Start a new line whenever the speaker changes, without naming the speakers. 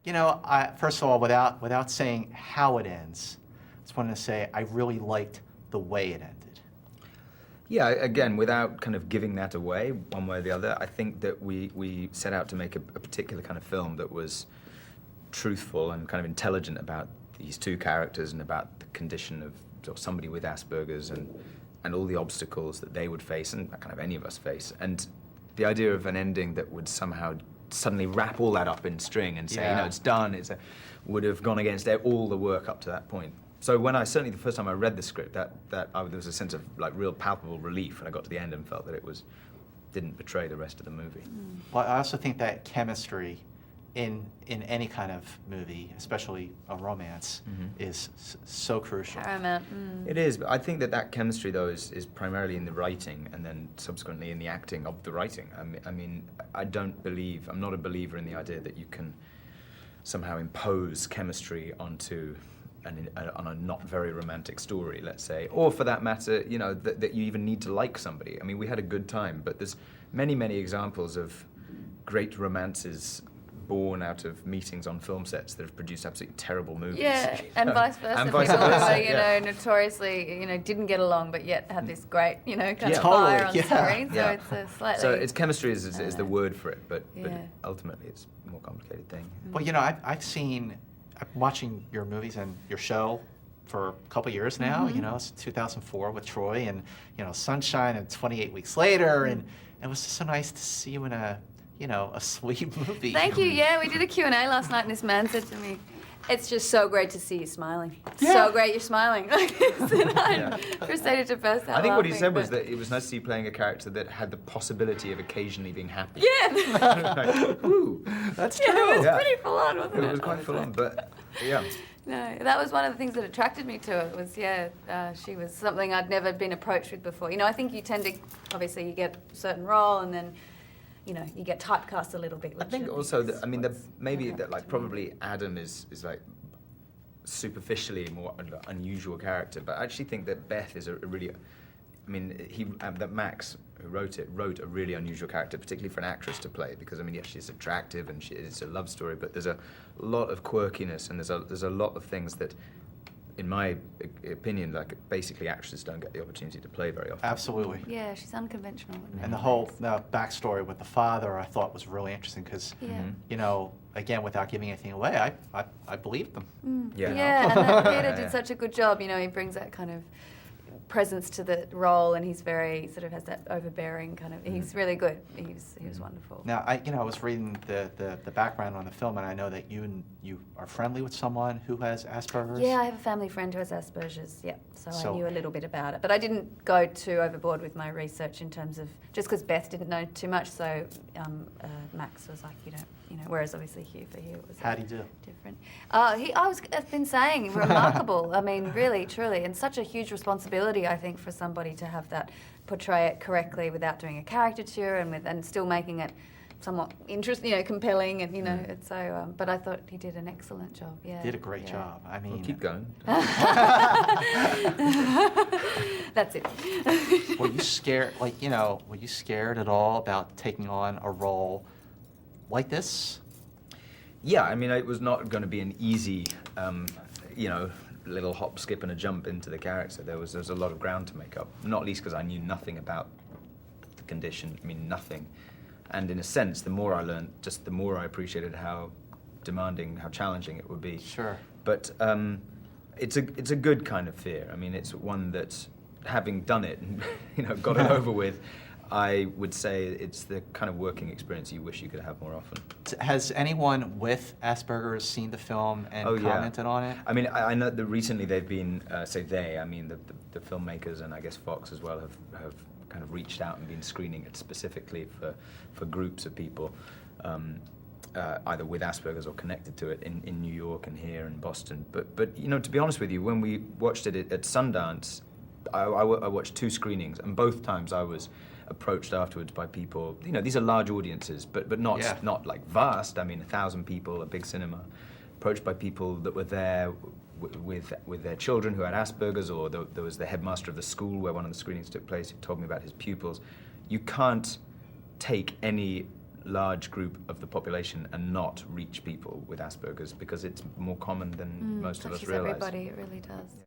First of all, without saying how it ends, I just wanted to say I really liked the way it ended.
Yeah, again, without kind of giving that away one way or the other, I think that we set out to make a particular kind of film that was truthful and kind of intelligent about these two characters and about the condition of somebody with Asperger's and all the obstacles that they would face and kind of any of us face. And the idea of an ending that would somehow suddenly wrap all that up in string and say, it's done, would have gone against all the work up to that point. So certainly the first time I read the script, there was a sense of like real palpable relief when I got to the end and felt that it didn't betray the rest of the movie.
Well, I also think that chemistry in any kind of movie, especially a romance, is so crucial.
Paramount.
It is, but I think that chemistry, though, is primarily in the writing and then subsequently in the acting of the writing. I mean, I'm not a believer in the idea that you can somehow impose chemistry onto on a not very romantic story, let's say, or for that matter, that you even need to like somebody. I mean, we had a good time, but there's many, many examples of great romances born out of meetings on film sets that have produced absolutely terrible movies.
Yeah, and vice versa.
And vice
People
versa,
who are, notoriously, didn't get along, but yet had this great, kind of
Totally,
fire on
yeah.
screen. So
Yeah.
it's a slightly...
So it's chemistry is the word for it, but
Yeah.
ultimately it's a more complicated thing.
Mm.
Well, I'm watching your movies and your show for a couple years now. It's 2004 with Troy, and Sunshine, and 28 Weeks Later, and it was just so nice to see you in a sweet movie.
Thank you. Yeah, we did a Q&A last night, and this man said to me, "It's just so great to see you smiling.
Yeah.
So great you're smiling." And I proceeded to burst out
I think what he
laughing,
said was
but-
that it was nice to see you playing a character that had the possibility of occasionally being happy.
Yeah.
Like, ooh.
That's
Yeah,
true.
it was
Yeah.
pretty full on, wasn't it?
It was quite full on, but yeah.
No, that was one of the things that attracted me to it. Was she was something I'd never been approached with before. I think you tend to, obviously, you get a certain role and then, you get typecast a little bit.
I think also that maybe that like probably Adam is like superficially a more unusual character, but I actually think that Beth is a really, that Max, who wrote a really unusual character, particularly for an actress to play, because yes, she's attractive and it's a love story, but there's a lot of quirkiness and there's a lot of things that, in my opinion, like basically actors don't get the opportunity to play very often.
Absolutely.
Yeah, she's unconventional.
And the whole backstory with the father, I thought was really interesting because, again, without giving anything away, I believed them.
Yeah.
Yeah, and that Peter did such a good job. He brings that kind of presence to the role, and he's very sort of has that overbearing kind of. He's really good. He was wonderful.
Now, I was reading the background on the film, and I know that you are friendly with someone who has Asperger's.
Yeah, I have a family friend who has Asperger's. Yeah, so I
So-
knew a little bit about it, but I didn't go too overboard with my research in terms of just because Beth didn't know too much. So Max was like, whereas obviously Hugh it was.
How'd he do?
Different. I've been saying remarkable. Really, truly, and such a huge responsibility, I think, for somebody to have that portray it correctly without doing a caricature and still making it somewhat interesting, compelling, and it's so. But I thought he did an excellent job. Yeah,
Did a great job.
Well, keep going.
That's it.
Were you scared? Were you scared at all about taking on a role like this?
Yeah, it was not going to be an easy, little hop, skip, and a jump into the character. There was a lot of ground to make up, not least because I knew nothing about the condition. Nothing. And in a sense, the more I learned, just the more I appreciated how demanding, how challenging it would be.
Sure.
But it's a good kind of fear. It's one that, having done it and got it over with, I would say it's the kind of working experience you wish you could have more often.
Has anyone with Asperger's seen the film and commented on it?
I know that recently they've been, the filmmakers and I guess Fox as well have kind of reached out and been screening it specifically for groups of people, either with Asperger's or connected to it in New York and here in Boston. But to be honest with you, when we watched it at Sundance, I watched 2 screenings, and both times I was approached afterwards by people. These are large audiences, but not like vast. 1,000 people, a big cinema. Approached by people that were there with their children who had Asperger's, or there was the headmaster of the school where one of the screenings took place who told me about his pupils. You can't take any large group of the population and not reach people with Asperger's, because it's more common than most of us
touches
realize.
everybody, it really does.